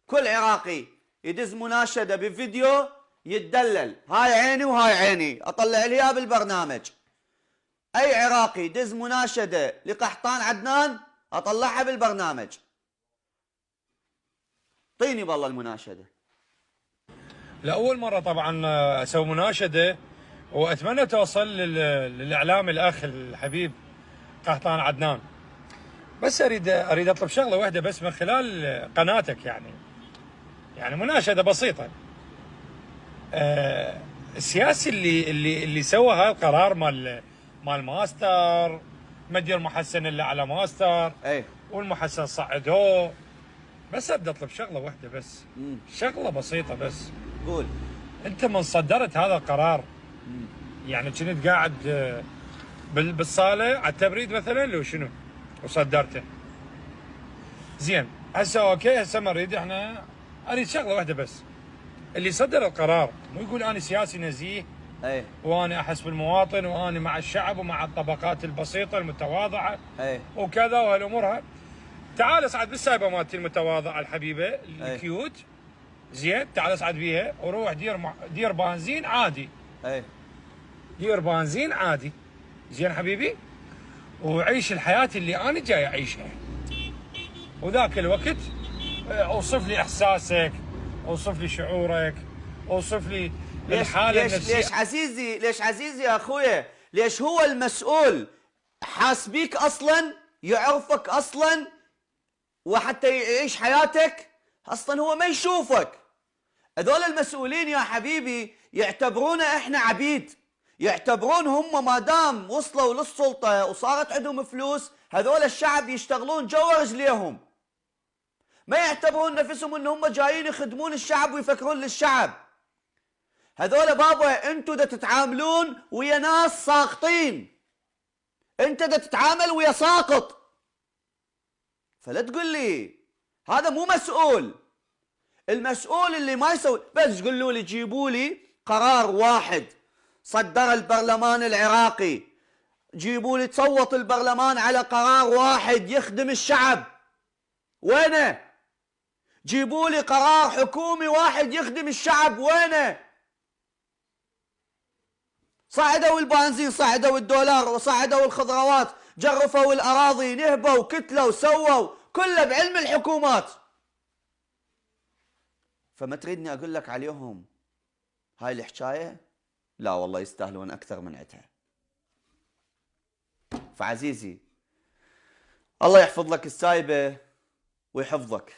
كل عراقي يدز مناشدة بفيديو يتدلل، هاي عيني وهاي عيني، اطلع لها بالبرنامج. اي عراقي يدز مناشدة لقحطان عدنان اطلعها بالبرنامج. طيني بالله المناشدة. لأول مرة طبعا أسوي مناشدة، وأتمنى توصل للإعلام الأخ الحبيب قحطان عدنان. بس أريد أطلب شغلة واحدة بس من خلال قناتك، يعني مناشدة بسيطة. السياسي اللي سوى هذا القرار مال ماستر، ما تدير محسن إلا على ماستر، والمحسن صعدوه. بس أبدأ أطلب شغلة واحدة بس، شغلة بسيطة بس. قول. أنت من صدرت هذا القرار، يعني كنت قاعد بالصالة على التبريد مثلا لو شنو وصدرته. زين هسه اوكي، هسه ما اريد، احنا اريد شغله واحده بس. اللي صدر القرار مو يقول انا سياسي نزيه، وانا احس بالمواطن، وانا مع الشعب ومع الطبقات البسيطه المتواضعه وكذا وهالامور هاي. تعال اصعد بالسايبه مالتي المتواضعه الحبيبه الكيوت. زين تعال اصعد بيها وروح دير بنزين عادي. دير بنزين عادي. زين حبيبي، وعيش الحياه اللي انا جاي اعيشها. وذاك الوقت اوصف لي احساسك، اوصف لي شعورك، اوصف لي الحاله النفسيه. ليش عزيزي يا اخويا؟ ليش هو المسؤول حاس بيك اصلا، يعرفك اصلا، وحتى يعيش حياتك اصلا هو ما يشوفك. هذول المسؤولين يا حبيبي يعتبرونا احنا عبيد، يعتبرون هم ما دام وصلوا للسلطه وصارت عندهم فلوس هذول الشعب يشتغلون جوا رجليهم. ما يعتبرون نفسهم ان هم جايين يخدمون الشعب ويفكرون للشعب. هذول بابا انتوا دا تتعاملون ويا ناس ساقطين، انت دا تتعامل ويا ساقط. فلا تقول لي هذا مو مسؤول. المسؤول اللي ما يسوي، بس قولوا لي جيبوا لي قرار واحد صدر البرلمان العراقي، جيبوا لي تصوت البرلمان على قرار واحد يخدم الشعب. وينه؟ جيبوا لي قرار حكومي واحد يخدم الشعب. وينه؟ صعدوا البنزين، صعدوا الدولار، وصعدوا الخضروات، جرفوا الأراضي، نهبوا كتلوا سووا، كله بعلم الحكومات. فما تريدني أقول لك عليهم هاي الحكاية؟ لا والله يستاهلون أكثر من عدها. فعزيزي الله يحفظ لك السايبة ويحفظك.